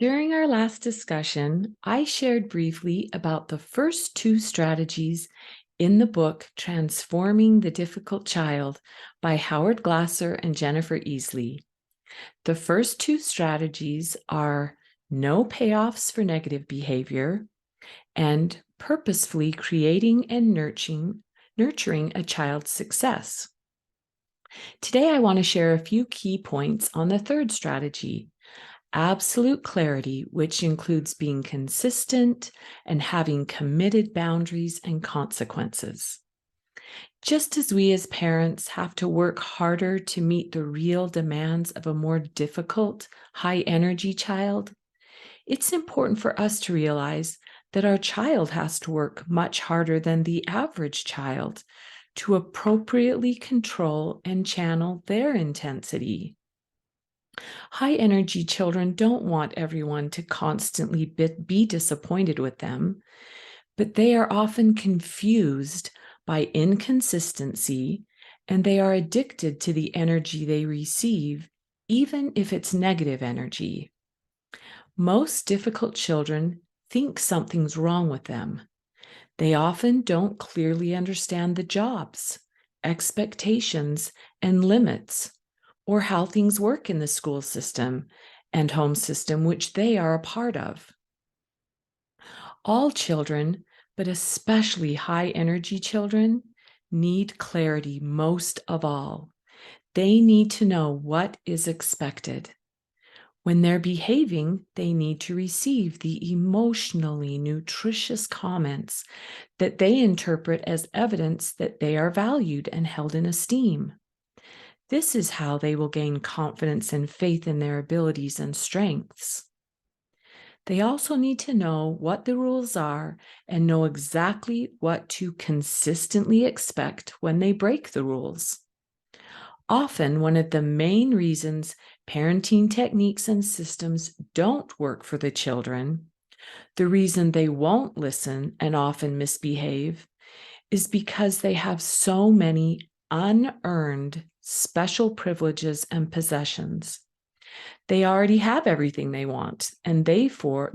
During our last discussion, I shared briefly about the first two strategies in the book Transforming the Difficult Child by Howard Glasser and Jennifer Easley. The first two strategies are no payoffs for negative behavior and purposefully creating and nurturing a child's success. Today, I want to share a few key points on the third strategy, absolute clarity, which includes being consistent and having committed boundaries and consequences. Just as we as parents have to work harder to meet the real demands of a more difficult, high-energy child, it's important for us to realize that our child has to work much harder than the average child to appropriately control and channel their intensity. High-energy children don't want everyone to constantly be disappointed with them, but they are often confused by inconsistency, and they are addicted to the energy they receive, even if it's negative energy. Most difficult children think something's wrong with them. They often don't clearly understand the jobs, expectations, and limits, or how things work in the school system and home system which they are a part of. All children, but especially high-energy children, need clarity most of all. They need to know what is expected. When they're behaving, they need to receive the emotionally nutritious comments that they interpret as evidence that they are valued and held in esteem. This is how they will gain confidence and faith in their abilities and strengths. They also need to know what the rules are and know exactly what to consistently expect when they break the rules. Often, one of the main reasons parenting techniques and systems don't work for the children, the reason they won't listen and often misbehave, is because they have so many unearned special privileges and possessions. They already have everything they want, and therefore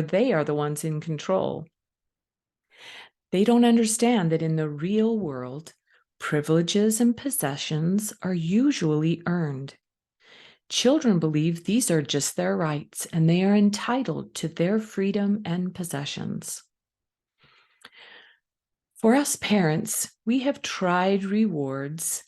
they are the ones in control. They don't understand that in the real world, privileges and possessions are usually earned. Children believe these are just their rights, and they are entitled to their freedom and possessions. For us parents, we have tried rewards,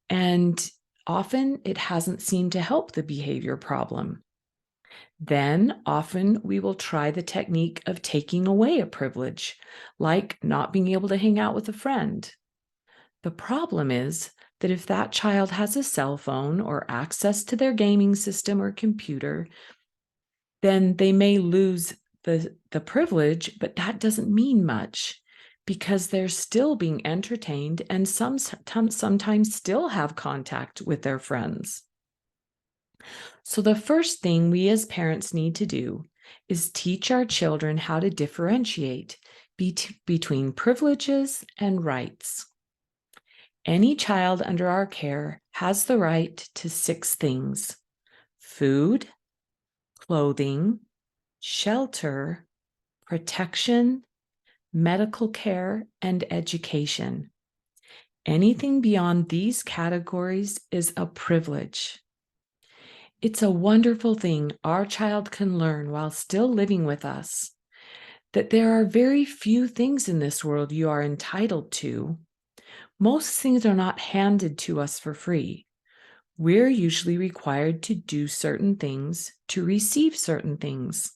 and often it hasn't seemed to help the behavior problem. Then often we will try the technique of taking away a privilege, like not being able to hang out with a friend. The problem is that if that child has a cell phone or access to their gaming system or computer, then they may lose the privilege, but that doesn't mean much because they're still being entertained and sometimes still have contact with their friends. So the first thing we as parents need to do is teach our children how to differentiate between privileges and rights. Any child under our care has the right to 6 things: food, clothing, shelter, protection, medical care, and education. Anything beyond these categories is a privilege. It's a wonderful thing our child can learn while still living with us, that there are very few things in this world you are entitled to. Most things are not handed to us for free. We're usually required to do certain things to receive certain things.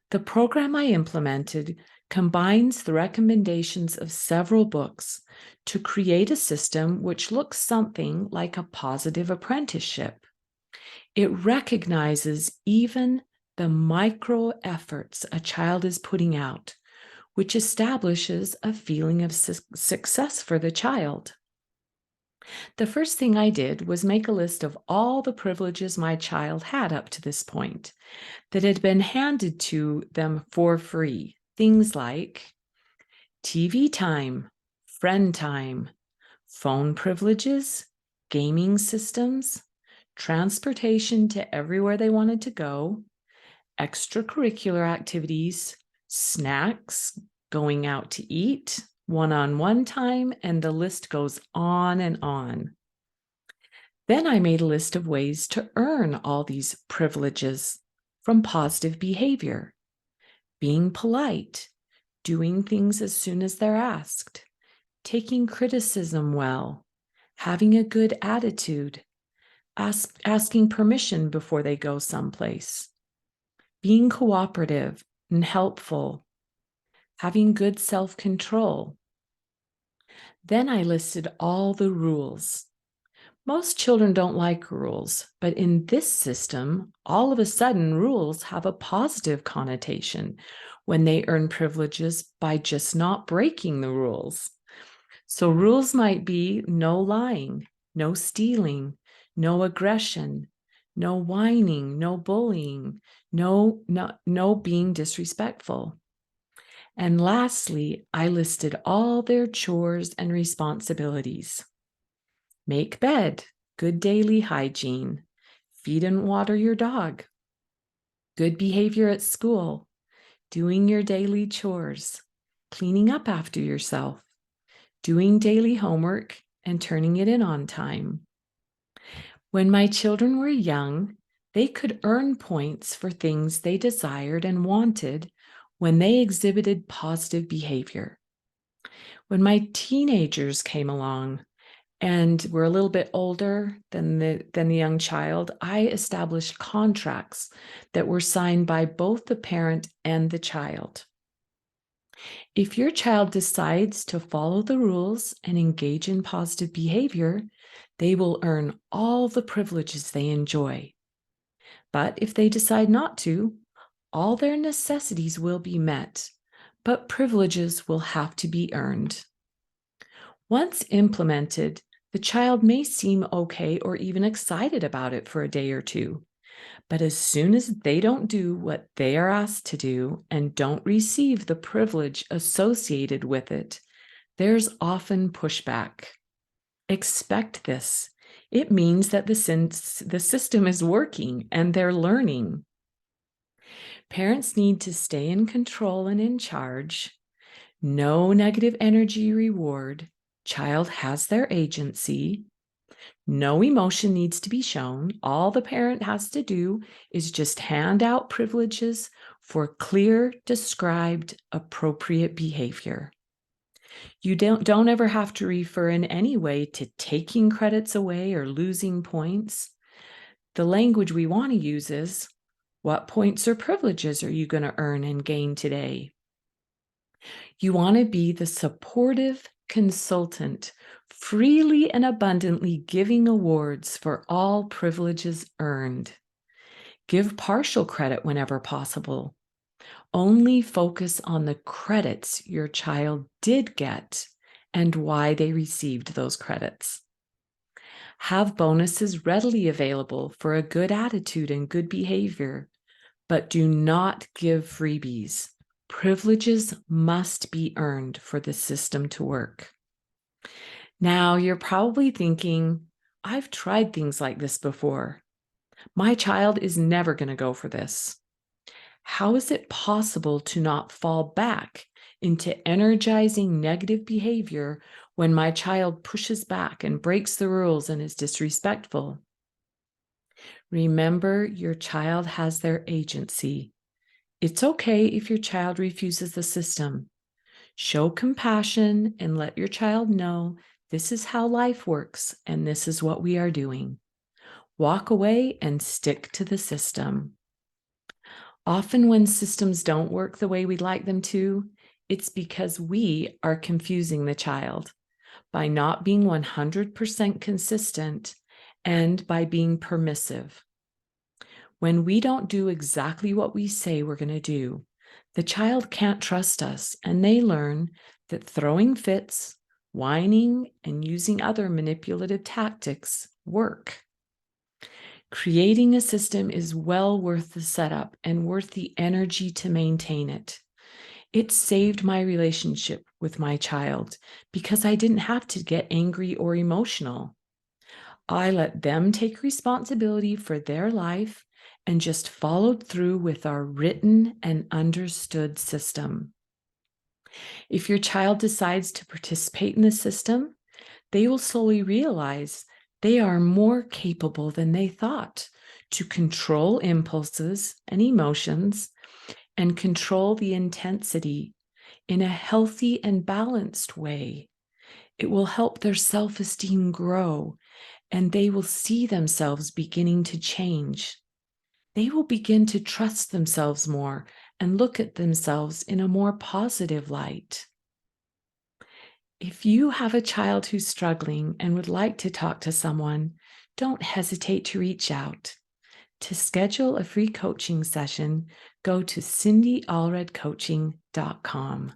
The program I implemented combines the recommendations of several books to create a system which looks something like a positive apprenticeship. It recognizes even the micro efforts a child is putting out, which establishes a feeling of success for the child. The first thing I did was make a list of all the privileges my child had up to this point that had been handed to them for free. Things like TV time, friend time, phone privileges, gaming systems, transportation to everywhere they wanted to go, extracurricular activities, snacks, going out to eat, one-on-one time, and the list goes on and on. Then I made a list of ways to earn all these privileges from positive behavior: being polite, doing things as soon as they're asked, taking criticism well, having a good attitude, asking permission before they go someplace, being cooperative and helpful, having good self-control. Then I listed all the rules. Most children don't like rules, but in this system, all of a sudden, rules have a positive connotation when they earn privileges by just not breaking the rules. So rules might be no lying, no stealing, no aggression, no whining, no bullying, no being disrespectful. And lastly, I listed all their chores and responsibilities. Make bed, good daily hygiene, feed and water your dog, good behavior at school, doing your daily chores, cleaning up after yourself, doing daily homework, and turning it in on time. When my children were young, they could earn points for things they desired and wanted when they exhibited positive behavior. When my teenagers came along and were a little bit older than the young child, I established contracts that were signed by both the parent and the child. If your child decides to follow the rules and engage in positive behavior, they will earn all the privileges they enjoy. But if they decide not to, all their necessities will be met, but privileges will have to be earned. Once implemented, the child may seem okay or even excited about it for a day or two. But as soon as they don't do what they are asked to do and don't receive the privilege associated with it, there's often pushback. Expect this. It means that the system is working and they're learning. Parents need to stay in control and in charge. No negative energy reward. Child has their agency. No emotion needs to be shown. All the parent has to do is just hand out privileges for clear, described, appropriate behavior. You don't ever have to refer in any way to taking credits away or losing points. The language we want to use is, what points or privileges are you going to earn and gain today? You want to be the supportive consultant, freely and abundantly giving awards for all privileges earned. Give partial credit whenever possible. Only focus on the credits your child did get and why they received those credits. Have bonuses readily available for a good attitude and good behavior, but do not give freebies. Privileges must be earned for the system to work. Now, you're probably thinking, I've tried things like this before. My child is never going to go for this. How is it possible to not fall back into energizing negative behavior when my child pushes back and breaks the rules and is disrespectful? Remember, your child has their agency. It's okay if your child refuses the system. Show compassion and let your child know this is how life works and this is what we are doing. Walk away and stick to the system. Often when systems don't work the way we'd like them to, it's because we are confusing the child by not being 100% consistent and by being permissive. When we don't do exactly what we say we're going to do, the child can't trust us, and they learn that throwing fits, whining, and using other manipulative tactics work. Creating a system is well worth the setup and worth the energy to maintain it. It saved my relationship with my child because I didn't have to get angry or emotional. I let them take responsibility for their life and just followed through with our written and understood system. If your child decides to participate in the system, they will slowly realize they are more capable than they thought to control impulses and emotions and control the intensity in a healthy and balanced way. It will help their self-esteem grow, and they will see themselves beginning to change. They will begin to trust themselves more and look at themselves in a more positive light. If you have a child who's struggling and would like to talk to someone, don't hesitate to reach out. To schedule a free coaching session, go to cindyallredcoaching.com.